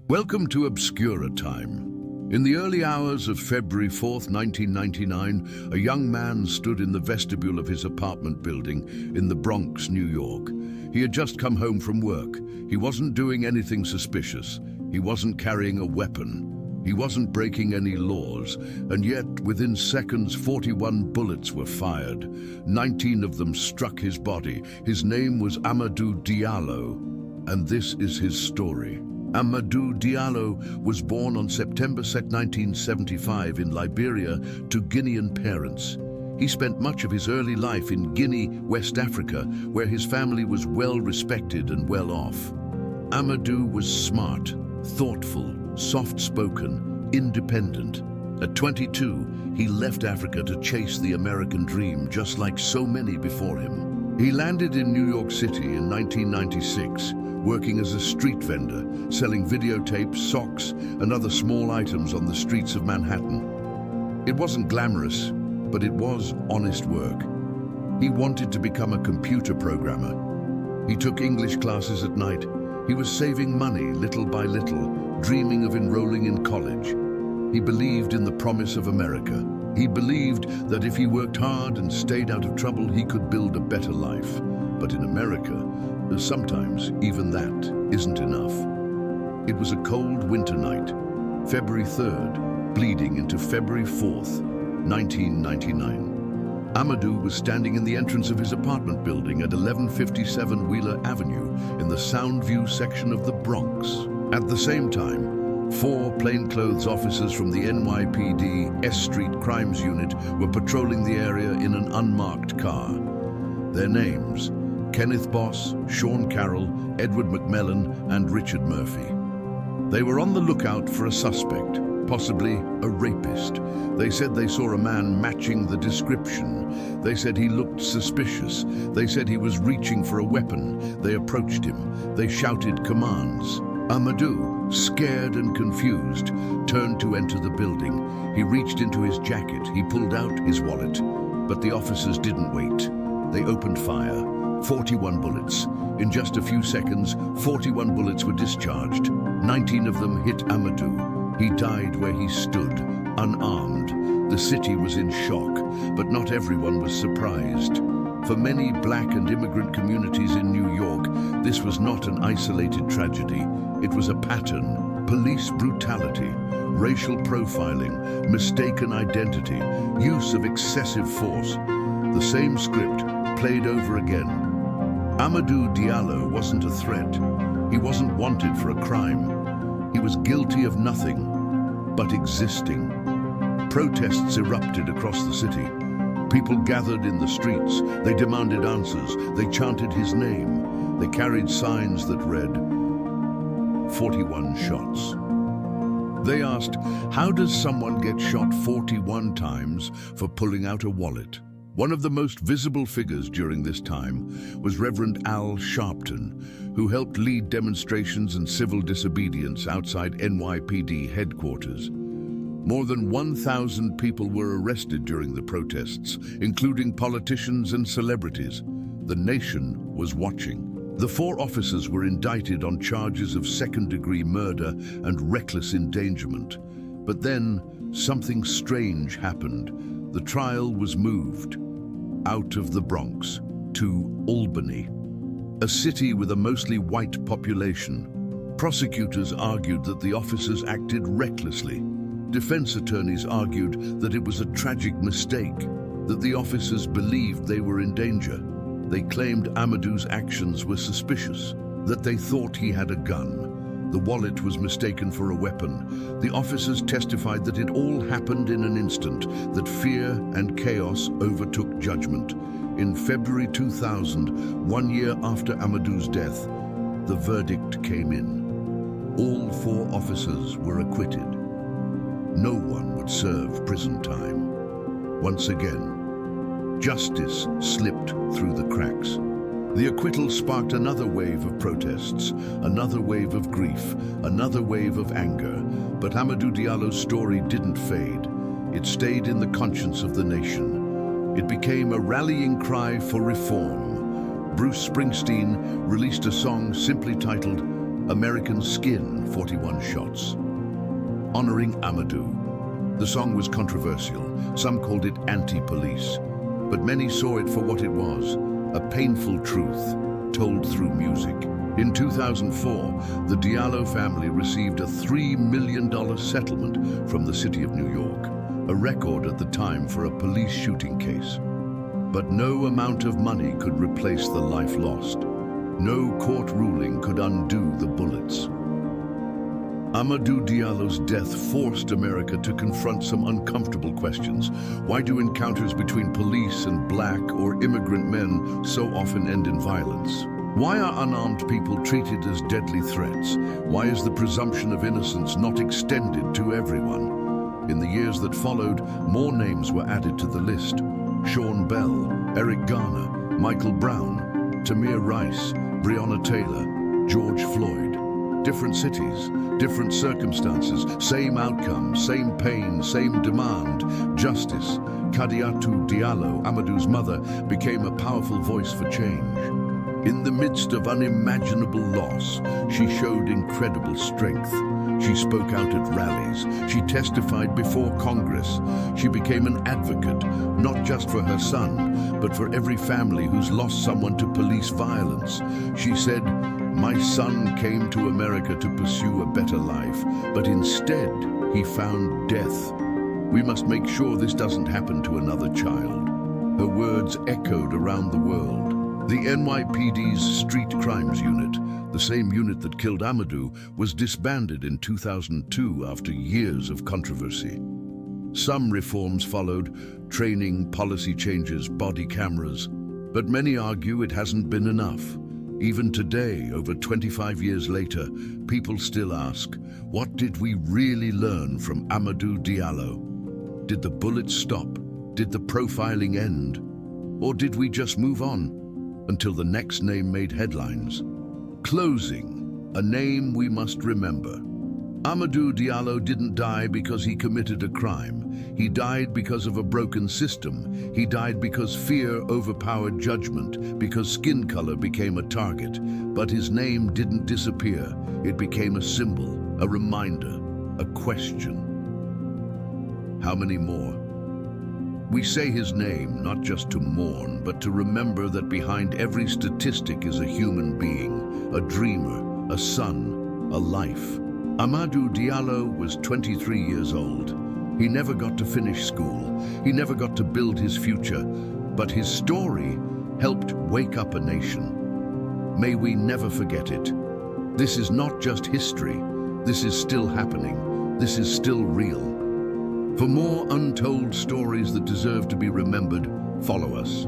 Welcome to ObscuraTime. In the early hours of February 4th, 1999, a young man stood in the vestibule of his apartment building in the Bronx, New York. He had just come home from work. He wasn't doing anything suspicious. He wasn't carrying a weapon. He wasn't breaking any laws. And yet, within seconds, 41 bullets were fired. 19 of them struck his body. His name was Amadou Diallo, and this is his story. Amadou Diallo was born on September 2, 1975 in Liberia to Guinean parents. He spent much of his early life in Guinea, West Africa, where his family was well respected and well off. Amadou was smart, thoughtful, soft-spoken, independent. At 22, he left Africa to chase the American dream, just like so many before him. He landed in New York City in 1996, working as a street vendor, selling videotapes, socks, and other small items on the streets of Manhattan. It wasn't glamorous, but it was honest work. He wanted to become a computer programmer. He took English classes at night. He was saving money little by little, dreaming of enrolling in college. He believed in the promise of America. He believed that if he worked hard and stayed out of trouble, he could build a better life. But in America, sometimes even that isn't enough. It was a cold winter night, February 3rd, bleeding into February 4th, 1999. Amadou was standing in the entrance of his apartment building at 1157 Wheeler Avenue in the Soundview section of the Bronx. At the same time, 4 plainclothes officers from the NYPD S Street Crimes Unit were patrolling the area in an unmarked car. Their names: Kenneth Boss, Sean Carroll, Edward McMillan, and Richard Murphy. They were on the lookout for a suspect, possibly a rapist. They said they saw a man matching the description. They said he looked suspicious. They said he was reaching for a weapon. They approached him. They shouted commands. Amadou, scared and confused, turned to enter the building. He reached into his jacket. He pulled out his wallet. But the officers didn't wait. They opened fire. 41 bullets. In just a few seconds, 41 bullets were discharged. 19 of them hit Amadou. He died where he stood, unarmed. The city was in shock, but not everyone was surprised. For many black and immigrant communities in New York, this was not an isolated tragedy. It was a pattern: police brutality, racial profiling, mistaken identity, use of excessive force. The same script played over again. Amadou Diallo wasn't a threat. He wasn't wanted for a crime. He was guilty of nothing but existing. Protests erupted across the city. People gathered in the streets. They demanded answers. They chanted his name. They carried signs that read, 41 shots. They asked, how does someone get shot 41 times for pulling out a wallet? One of the most visible figures during this time was Reverend Al Sharpton, who helped lead demonstrations and civil disobedience outside NYPD headquarters. More than 1,000 people were arrested during the protests, including politicians and celebrities. The nation was watching. The 4 officers were indicted on charges of second-degree murder and reckless endangerment. But then, something strange happened. The trial was moved out of the Bronx to Albany, a city with a mostly white population. Prosecutors argued that the officers acted recklessly. Defense attorneys argued that it was a tragic mistake, that the officers believed they were in danger. They claimed Amadou's actions were suspicious, that they thought he had a gun. The wallet was mistaken for a weapon. The officers testified that it all happened in an instant, that fear and chaos overtook judgment. In February 2000, 1 year after Amadou's death, the verdict came in. All 4 officers were acquitted. No one would serve prison time. Once again, justice slipped through the cracks. The acquittal sparked another wave of protests, another wave of grief, another wave of anger. But Amadou Diallo's story didn't fade. It stayed in the conscience of the nation. It became a rallying cry for reform. Bruce Springsteen released a song simply titled American Skin, 41 shots. Honoring Amadou. The song was controversial. Some called it anti-police, but many saw it for what it was, a painful truth told through music. In 2004, the Diallo family received a $3 million settlement from the city of New York, a record at the time for a police shooting case. But no amount of money could replace the life lost. No court ruling could undo the bullets. Amadou Diallo's death forced America to confront some uncomfortable questions. Why do encounters between police and black or immigrant men so often end in violence? Why are unarmed people treated as deadly threats? Why is the presumption of innocence not extended to everyone? In the years that followed, more names were added to the list. Sean Bell, Eric Garner, Michael Brown, Tamir Rice, Breonna Taylor, George Floyd. Different cities, different circumstances, same outcome, same pain, same demand, justice. Kadiatou Diallo, Amadou's mother, became a powerful voice for change. In the midst of unimaginable loss, she showed incredible strength. She spoke out at rallies. She testified before Congress. She became an advocate, not just for her son, but for every family who's lost someone to police violence. She said, "My son came to America to pursue a better life, but instead he found death. We must make sure this doesn't happen to another child." Her words echoed around the world. The NYPD's Street Crimes Unit, the same unit that killed Amadou, was disbanded in 2002 after years of controversy. Some reforms followed: training, policy changes, body cameras. But many argue it hasn't been enough. Even today, over 25 years later, people still ask, what did we really learn from Amadou Diallo? Did the bullets stop? Did the profiling end? Or did we just move on until the next name made headlines? Closing, a name we must remember. Amadou Diallo didn't die because he committed a crime. He died because of a broken system. He died because fear overpowered judgment, because skin color became a target. But his name didn't disappear. It became a symbol, a reminder, a question. How many more? We say his name not just to mourn, but to remember that behind every statistic is a human being, a dreamer, a son, a life. Amadou Diallo was 23 years old. He never got to finish school. He never got to build his future. But his story helped wake up a nation. May we never forget it. This is not just history. This is still happening. This is still real. For more untold stories that deserve to be remembered, follow us.